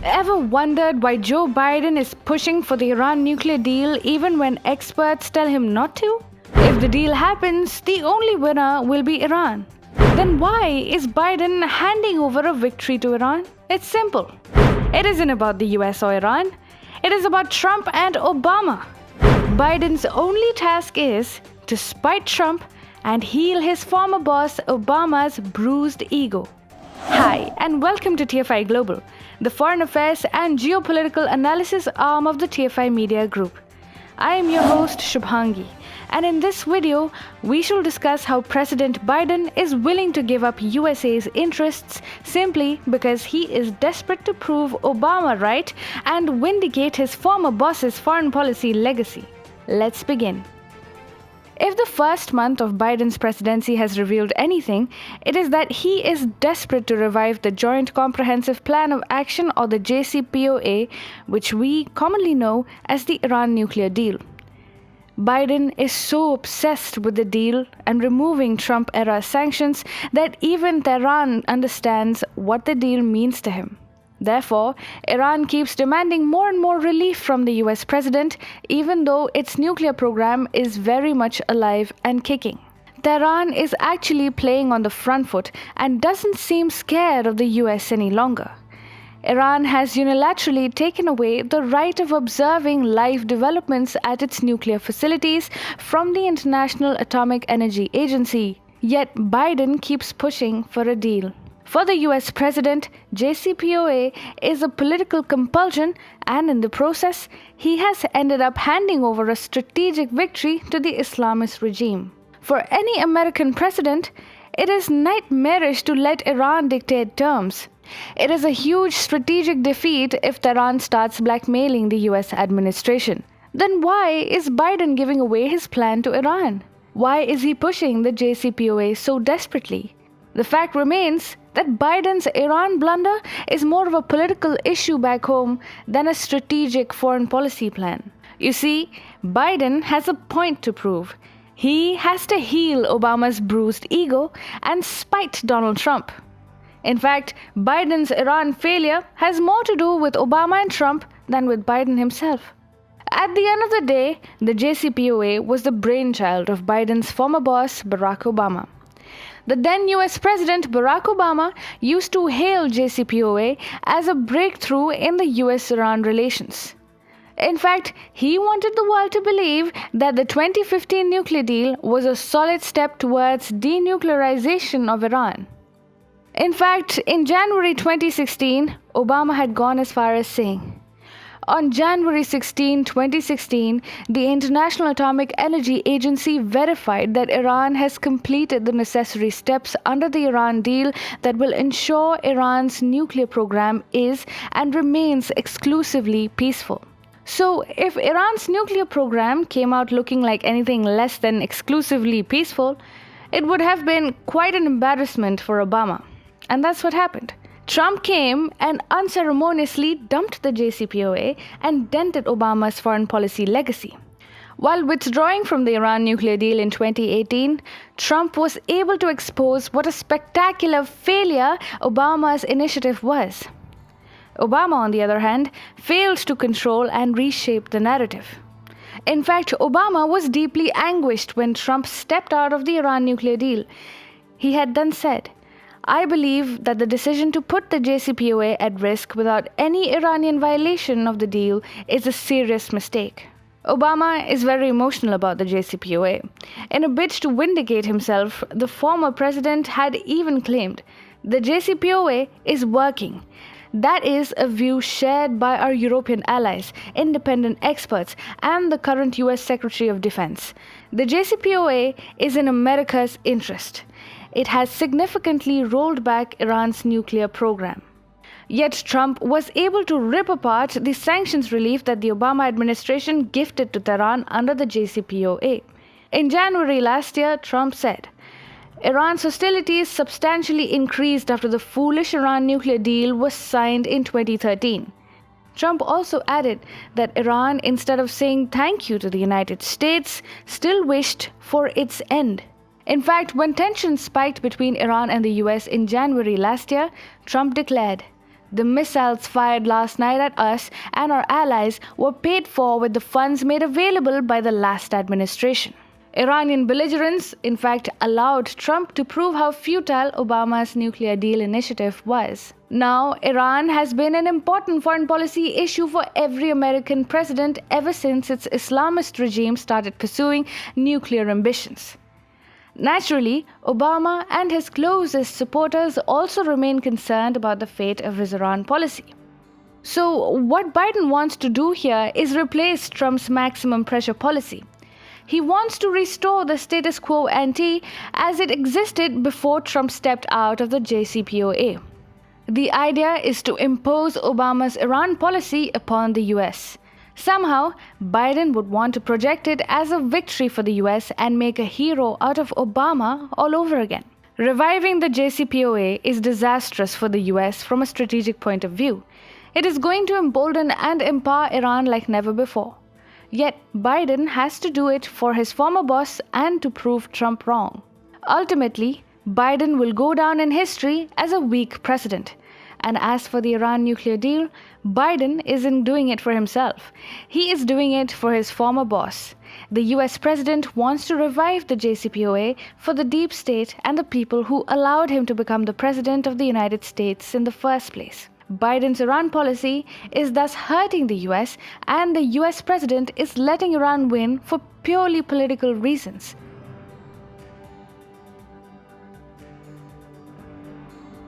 Ever wondered why Joe Biden is pushing for the Iran nuclear deal even when experts tell him not to? If the deal happens, the only winner will be Iran. Then why is Biden handing over a victory to Iran? It's simple. It isn't about the US or Iran. It is about Trump and Obama. Biden's only task is to spite Trump and heal his former boss Obama's bruised ego. Hi, and welcome to TFI Global, the foreign affairs and geopolitical analysis arm of the TFI Media Group. I am your host Shubhangi, and in this video, we shall discuss how President Biden is willing to give up USA's interests simply because he is desperate to prove Obama right and vindicate his former boss's foreign policy legacy. Let's begin. If the first month of Biden's presidency has revealed anything, it is that he is desperate to revive the Joint Comprehensive Plan of Action, or the JCPOA, which we commonly know as the Iran nuclear deal. Biden is so obsessed with the deal and removing Trump-era sanctions that even Tehran understands what the deal means to him. Therefore, Iran keeps demanding more and more relief from the US president, even though its nuclear program is very much alive and kicking. Tehran is actually playing on the front foot and doesn't seem scared of the US any longer. Iran has unilaterally taken away the right of observing live developments at its nuclear facilities from the International Atomic Energy Agency. Yet Biden keeps pushing for a deal. For the US president, JCPOA is a political compulsion, and in the process, he has ended up handing over a strategic victory to the Islamist regime. For any American president, it is nightmarish to let Iran dictate terms. It is a huge strategic defeat if Tehran starts blackmailing the US administration. Then why is Biden giving away his plan to Iran? Why is he pushing the JCPOA so desperately? The fact remains that Biden's Iran blunder is more of a political issue back home than a strategic foreign policy plan. You see, Biden has a point to prove. He has to heal Obama's bruised ego and spite Donald Trump. In fact, Biden's Iran failure has more to do with Obama and Trump than with Biden himself. At the end of the day, the JCPOA was the brainchild of Biden's former boss, Barack Obama. The then US President Barack Obama used to hail JCPOA as a breakthrough in the US-Iran relations. In fact, he wanted the world to believe that the 2015 nuclear deal was a solid step towards denuclearization of Iran. In fact, in January 2016, Obama had gone as far as saying, "On January 16, 2016, the International Atomic Energy Agency verified that Iran has completed the necessary steps under the Iran deal that will ensure Iran's nuclear program is and remains exclusively peaceful." So, if Iran's nuclear program came out looking like anything less than exclusively peaceful, it would have been quite an embarrassment for Obama. And that's what happened. Trump came and unceremoniously dumped the JCPOA and dented Obama's foreign policy legacy. While withdrawing from the Iran nuclear deal in 2018, Trump was able to expose what a spectacular failure Obama's initiative was. Obama, on the other hand, failed to control and reshape the narrative. In fact, Obama was deeply anguished when Trump stepped out of the Iran nuclear deal. He had then said, "I believe that the decision to put the JCPOA at risk without any Iranian violation of the deal is a serious mistake." Obama is very emotional about the JCPOA. In a bid to vindicate himself, the former president had even claimed, "The JCPOA is working." That is a view shared by our European allies, independent experts, and the current US Secretary of Defense. The JCPOA is in America's interest. It has significantly rolled back Iran's nuclear program. Yet Trump was able to rip apart the sanctions relief that the Obama administration gifted to Tehran under the JCPOA. In January last year, Trump said, "Iran's hostilities substantially increased after the foolish Iran nuclear deal was signed in 2013. Trump also added that Iran, instead of saying thank you to the United States, still wished for its end. In fact, when tensions spiked between Iran and the US in January last year, Trump declared, The missiles fired last night at us and our allies were paid for with the funds made available by the last administration. Iranian belligerence, in fact, allowed Trump to prove how futile Obama's nuclear deal initiative was. Now, Iran has been an important foreign policy issue for every American president ever since its Islamist regime started pursuing nuclear ambitions. Naturally, Obama and his closest supporters also remain concerned about the fate of his Iran policy. So, what Biden wants to do here is replace Trump's maximum pressure policy. He wants to restore the status quo ante as it existed before Trump stepped out of the JCPOA. The idea is to impose Obama's Iran policy upon the US. Somehow, Biden would want to project it as a victory for the US and make a hero out of Obama all over again. Reviving the JCPOA is disastrous for the US from a strategic point of view. It is going to embolden and empower Iran like never before. Yet, Biden has to do it for his former boss and to prove Trump wrong. Ultimately, Biden will go down in history as a weak president. And as for the Iran nuclear deal, Biden isn't doing it for himself. He is doing it for his former boss. The US president wants to revive the JCPOA for the deep state and the people who allowed him to become the president of the United States in the first place. Biden's Iran policy is thus hurting the US, and the US president is letting Iran win for purely political reasons.